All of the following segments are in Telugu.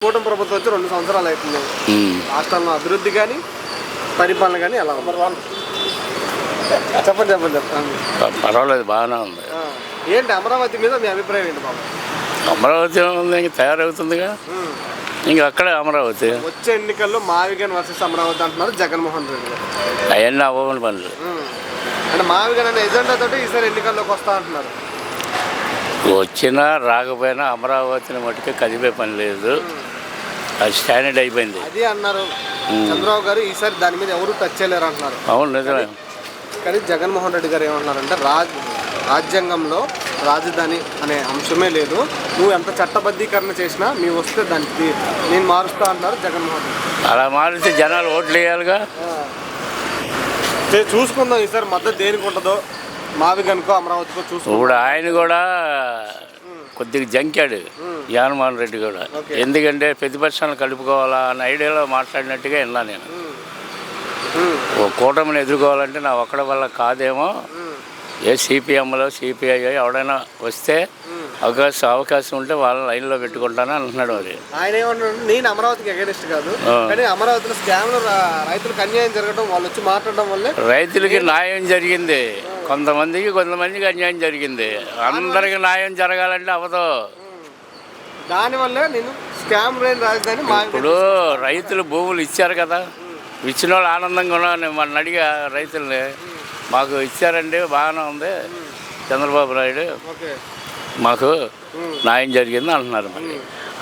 కూటమి ప్రభుత్వం వచ్చి 2 సంవత్సరాలు అవుతుంది. రాష్ట్రంలో అభివృద్ధి కానీ పరిపాలన కానీ ఎలా ఉంది? చెప్పండి. పర్వాలేదు, బాగానే ఉంది. ఏంటి అమరావతి మీద మీ అభిప్రాయం ఏంటి బాబు? అమరావతి ఇంకా తయారవుతుందిగా, ఇంకా అక్కడే అమరావతి. వచ్చే ఎన్నికల్లో మావిగన్ వర్సెస్ అమరావతి అంటున్నారు జగన్మోహన్ రెడ్డి గారు. అవన్నీ అవ్వని పనులు. అంటే మావిగన్ అనే ఎజెండా తోటి ఈసారి ఎన్నికల్లోకి వస్తా అంటున్నారు. వచ్చినా రాకపోయినా అమరావతిని మటుకే కదిపే పని లేదు, అది స్టాండర్డ్ అయిపోయింది. అది అన్నారు చంద్రబాబు గారు. ఈసారి దాని మీద ఎవరు టచ్ చేయలేరు అంటున్నారు. అవును, నిజమే. కానీ జగన్మోహన్ రెడ్డి గారు ఏమంటున్నారంటే రాజ్యాంగంలో రాజధాని అనే అంశమే లేదు, నువ్వు ఎంత చట్టబద్ధీకరణ చేసినా మీ వస్తే దానికి నేను మారుస్తా అంటున్నారు జగన్మోహన్ రెడ్డి. అలా మారితే జనాలు ఓట్లు వేయాలిగా. చూసుకుందాం ఈసారి మద్దతు దేనికి ఉంటుందో, మావిగన్కో అమరావతికో చూసుకుందాం. ఇప్పుడు ఆయన కూడా కొద్దిగా జంకాడు, జగన్మోహన్ రెడ్డి కూడా. ఎందుకంటే ప్రతిపక్షాలను కలుపుకోవాలా అన్న ఐడియాలో మాట్లాడినట్టుగా విన్నా నేను. ఓ కూటమిని ఎదుర్కోవాలంటే నా ఒక్కడి వల్ల కాదేమో, ఏ సిపిఎంలో సిపిఐ ఎవడైనా వస్తే అవకాశం ఉంటే వాళ్ళ లైన్లో పెట్టుకుంటాను అంటున్నాడు. మరి ఆయన ఏమన్నాడు, నేను అమరావతికి అగైనెస్ట్ కాదు, కానీ అమరావతిలో స్కామ్లు రైతులకు అన్యాయం జరగడం, వాళ్ళు వచ్చి మాట్లాడడం వల్లే రైతులకి న్యాయం జరిగింది. కొంతమందికి అన్యాయం జరిగింది. అందరికి న్యాయం జరగాలంటే అవదు. దానివల్లే నేను స్కామ్ లేని రాజధాని. ఇప్పుడు రైతులు భూములు ఇచ్చారు కదా, ఇచ్చిన వాళ్ళు ఆనందంగా ఉన్నా. మన అడిగా రైతుల్ని, మాకు ఇచ్చారండి, బాగానే ఉంది, చంద్రబాబు నాయుడు మాకు న్యాయం జరిగింది అంటున్నారు. మరి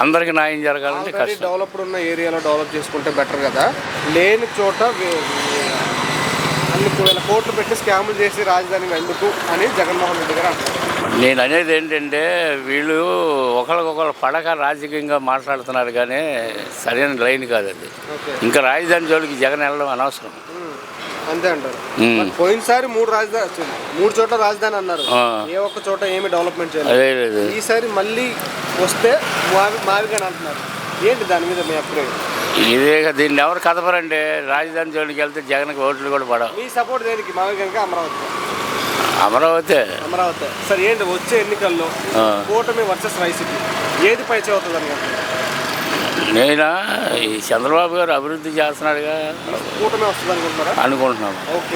అందరికి న్యాయం జరగాలంటే కష్టం. డెవలప్డ్ ఉన్న ఏరియాలో డెవలప్ చేసుకుంటే బెటర్ కదా, లేని చోట అన్ని వేల కోట్లు పెట్టి స్కాములు చేసి రాజధాని ఎందుకు అని జగన్మోహన్ రెడ్డి గారు అంటారు. నేను అనేది ఏంటంటే, వీళ్ళు ఒకరికొకరు పడక రాజకీయంగా మాట్లాడుతున్నారు, కానీ సరైన లైన్ కాదు అది. ఇంకా రాజధాని జోలికి జగన్ వెళ్ళడం అనవసరం. అంతే అంటారు. పోయినసారి 3 చోట్ల రాజధాని అన్నారు, ఏ ఒక్క చోట ఏమి డెవలప్మెంట్ చేయలేదు. ఈసారి మళ్ళీ వస్తే మావిగన్ అంటున్నారు. ఏంటి దాని మీద మీ అభిప్రాయం? ఇదే దీన్ని ఎవరు కదపరండి. రాజధాని జోలికి వెళ్తే జగన్కి ఓట్లు కూడా పడవు. మీ సపోర్ట్ దేనికి, మావిగన్గా అమరావతి? అమరావతి. సరే, ఏంటి వచ్చే ఎన్నికల్లో కూటమి వర్సెస్ వైసీపీ ఏది పై అవుతుందని? నేనా, ఈ చంద్రబాబు గారు అభివృద్ధి చేస్తున్నాడుగా, కూటమి వస్తుంది అనుకుంటున్నారా? అనుకుంటున్నాను. ఓకే.